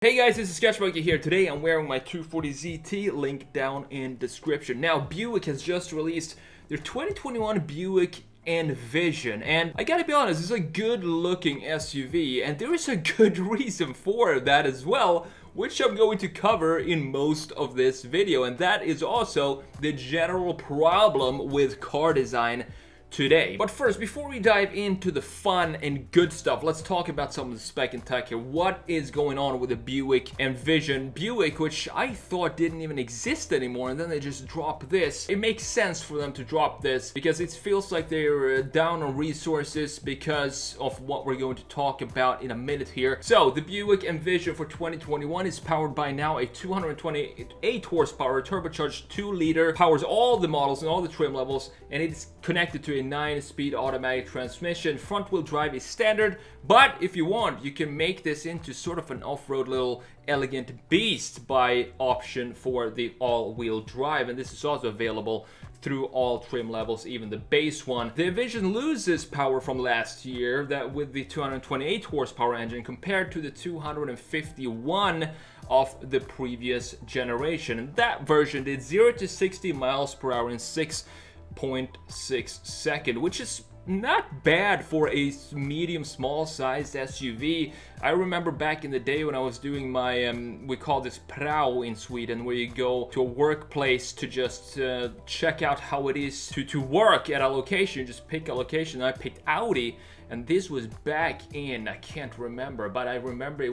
Hey guys, this is TheSketchMonkey here. Today I'm wearing my 240ZT, link down in description. Now, Buick has just released their 2021 Buick Envision, and I gotta be honest, it's a good looking SUV, and there is a good reason for that as well, which I'm going to cover in most of this video, and that is also the general problem with car design today. But first, before we dive into the fun and good stuff, let's talk about some of the spec and tech here. What is going on with the Buick Envision? Buick, which I thought didn't even exist anymore, and then they just dropped this. It makes sense for them to drop this because it feels like they're down on resources because of what we're going to talk about in a minute here. So the Buick Envision for 2021 is powered by now a 228 horsepower turbocharged 2-liter, powers all the models and all the trim levels, and it's connected to a 9-speed automatic transmission. Front-wheel drive is standard, but if you want, you can make this into sort of an off-road little elegant beast by option for the all-wheel drive, and this is also available through all trim levels, even the base one. The Envision loses power from last year, that with the 228 horsepower engine compared to the 251 of the previous generation. And that version did 0 to 60 miles per hour in 6.6 seconds, which is not bad for a medium small sized SUV. I remember back in the day when I was doing my we call this prao in Sweden, where you go to a workplace to just check out how it is to work at a location. You just pick a location. I picked Audi, and this was back in, I can't remember, but I remember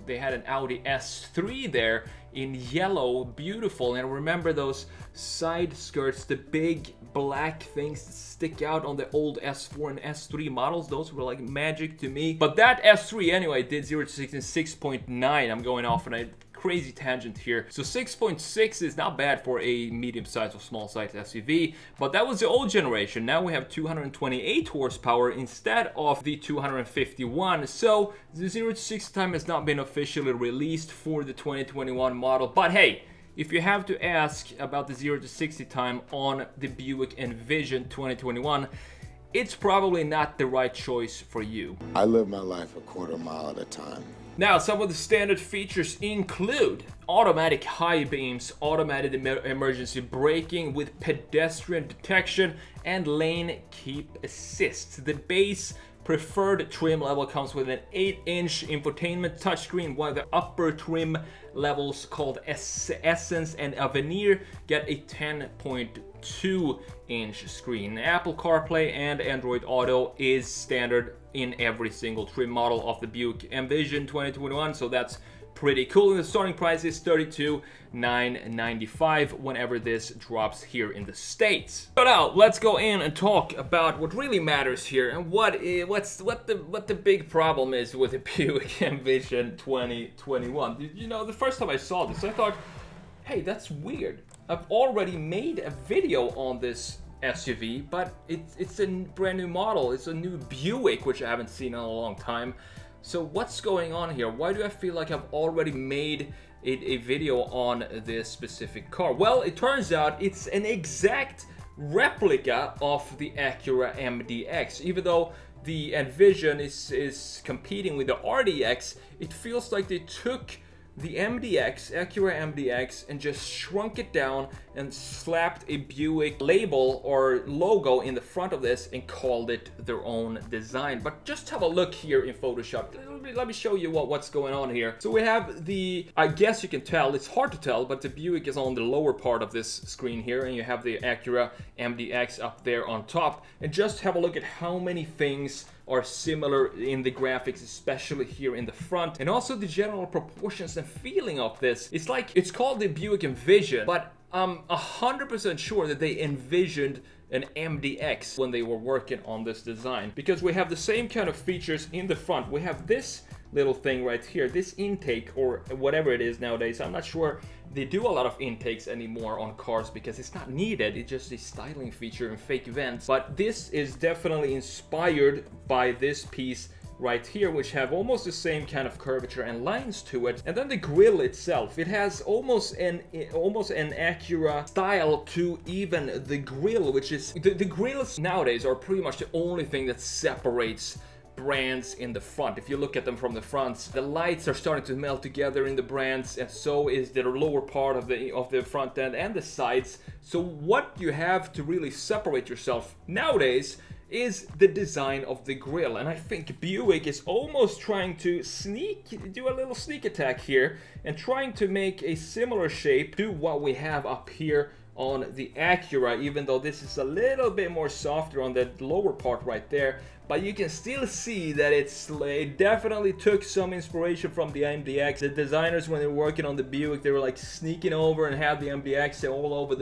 they had an Audi S3 there in yellow, beautiful. And I remember those side skirts, the big black things that stick out on the old S4 and S3 models. Those were like magic to me. But that S3 anyway did 0 to 60 in 6.9. I'm going off on a crazy tangent here. So 6.6 is not bad for a medium-sized or small-sized SUV, but that was the old generation. Now we have 228 horsepower instead of the 251. So the 0 to 60 time has not been officially released for the 2021 model, but hey, if you have to ask about the 0 to 60 time on the Buick Envision 2021, it's probably not the right choice for you. I live my life a quarter mile at a time. Now, some of the standard features include automatic high beams, automated emergency braking with pedestrian detection, and lane keep assist. The base preferred trim level comes with an 8-inch infotainment touchscreen, while the upper trim levels called Essence and Avenir get a 10.2-inch screen. Apple CarPlay and Android Auto is standard in every single trim model of the Buick Envision 2021, so that's pretty cool. And the starting price is $32,995 whenever this drops here in the States. So now let's go in and talk about what really matters here and what the big problem is with the Buick Envision 2021. You know, the first time I saw this, I thought, hey, that's weird. I've already made a video on this SUV, but it's a brand new model. It's a new Buick, which I haven't seen in a long time. So what's going on here? Why do I feel like I've already made a video on this specific car? Well, it turns out it's an exact replica of the Acura MDX. Even though the Envision is competing with the RDX, it feels like they took the MDX, Acura MDX, and just shrunk it down and slapped a Buick label or logo in the front of this and called it their own design. But just have a look here in Photoshop. Let me show you what's going on here. So we have I guess you can tell, it's hard to tell, but the Buick is on the lower part of this screen here, and you have the Acura MDX up there on top. And just have a look at how many things are similar in the graphics, especially here in the front, and also the general proportions and feeling of this. It's like, it's called the Buick Envision, but I'm 100% sure that they envisioned an MDX when they were working on this design, because we have the same kind of features in the front. We have this little thing right here, this intake or whatever it is nowadays. I'm not sure they do a lot of intakes anymore on cars because it's not needed. It's just a styling feature and fake vents. But this is definitely inspired by this piece right here, which have almost the same kind of curvature and lines to it. And then the grille itself, it has almost an Acura style to even the grille, which is the grills nowadays are pretty much the only thing that separates brands in the front. If you look at them from the front, the lights are starting to melt together in the brands, and so is the lower part of the front end and the sides. So what you have to really separate yourself nowadays is the design of the grille, and I think Buick is almost trying to do a little sneak attack here and trying to make a similar shape to what we have up here on the Acura, even though this is a little bit more softer on the lower part right there. But you can still see that it definitely took some inspiration from the MDX. The designers, when they were working on the Buick, they were like sneaking over and had the MDX all over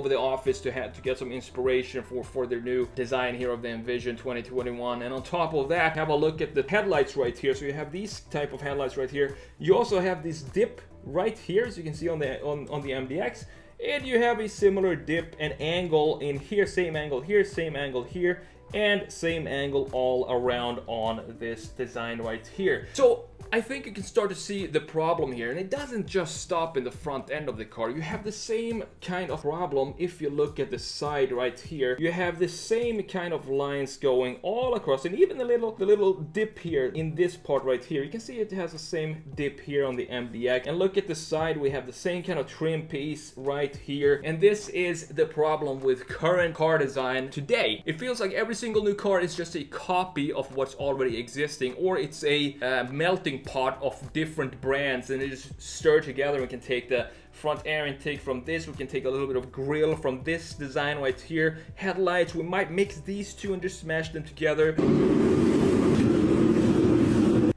the office to get some inspiration for their new design here of the Envision 2021. And on top of that, have a look at the headlights right here. So you have these type of headlights right here. You also have this dip right here, as you can see on the MDX. And you have a similar dip and angle in here, same angle here, same angle here, and same angle all around on this design right here. So I think you can start to see the problem here, and it doesn't just stop in the front end of the car. You have the same kind of problem if you look at the side right here. You have the same kind of lines going all across, and even the little dip here in this part right here. You can see it has the same dip here on the MDX. And look at the side, we have the same kind of trim piece right here. And this is the problem with current car design today. It feels like every single new car is just a copy of what's already existing, or it's a melting pot of different brands, and they just stir together. We can take the front air intake from this, we can take a little bit of grille from this design right here, headlights, we might mix these two and just smash them together,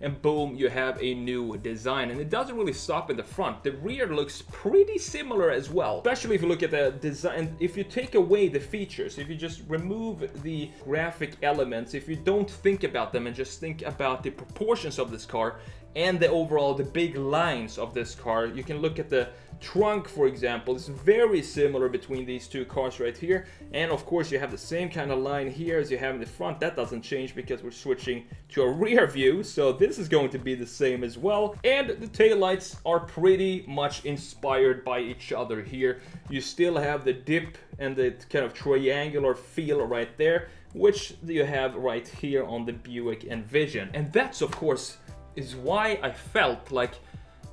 and boom, you have a new design. And it doesn't really stop in the front. The rear looks pretty similar as well, especially if you look at the design. If you take away the features, if you just remove the graphic elements, if you don't think about them and just think about the proportions of this car and the big lines of this car, you can look at the trunk, for example. It's very similar between these two cars right here. And of course, you have the same kind of line here as you have in the front. That doesn't change because we're switching to a rear view, so this is going to be the same as well. And the taillights are pretty much inspired by each other here. You still have the dip and the kind of triangular feel right there, which you have right here on the Buick Envision. And that's, of course, is why I felt like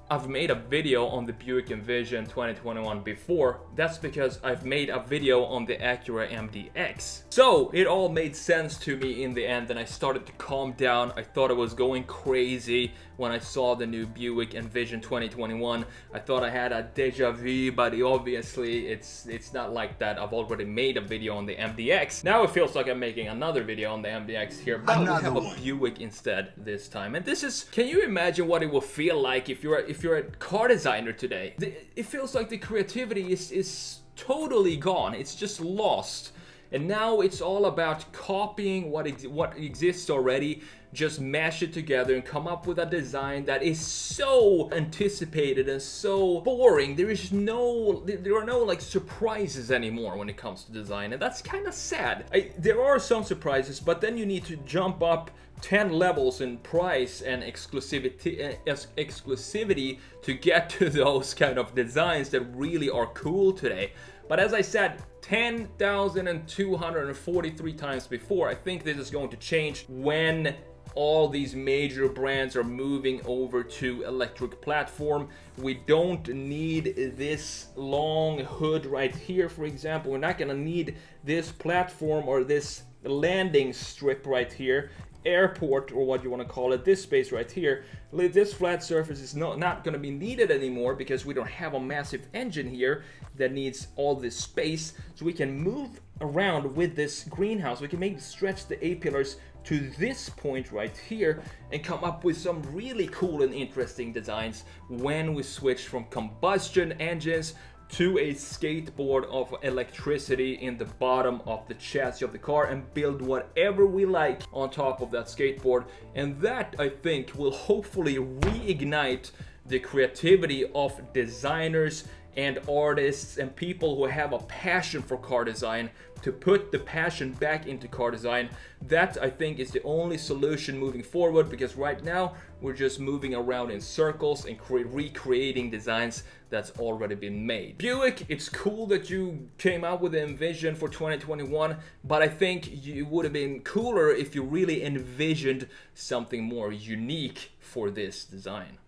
I've made a video on the Buick Envision 2021 before. That's because I've made a video on the Acura MDX. So it all made sense to me in the end, and I started to calm down. I thought I was going crazy when I saw the new Buick Envision 2021. I thought I had a deja vu, but obviously it's not like that. I've already made a video on the MDX. Now it feels like I'm making another video on the MDX here, but we have a Buick instead this time. And this is, can you imagine what it will feel like if you're a car designer today? It feels like the creativity is totally gone. It's just lost. And now it's all about copying what exists already, just mash it together and come up with a design that is so anticipated and so boring. There are no like surprises anymore when it comes to design, and that's kind of sad. There are some surprises, but then you need to jump up 10 levels in price and exclusivity to get to those kind of designs that really are cool today. But as I said 10,243 times before, I think this is going to change when all these major brands are moving over to electric platform. We don't need this long hood right here, for example. We're not gonna need this platform or this landing strip right here, airport, or what you want to call it, this space right here. This flat surface is not going to be needed anymore because we don't have a massive engine here that needs all this space. So we can move around with this greenhouse. We can maybe stretch the A-pillars to this point right here and come up with some really cool and interesting designs when we switch from combustion engines to a skateboard of electricity in the bottom of the chassis of the car and build whatever we like on top of that skateboard. And that, I think, will hopefully reignite the creativity of designers and artists and people who have a passion for car design to put the passion back into car design. That, I think, is the only solution moving forward, because right now we're just moving around in circles and recreating designs that's already been made. Buick, it's cool that you came out with the Envision for 2021, but I think it would have been cooler if you really envisioned something more unique for this design.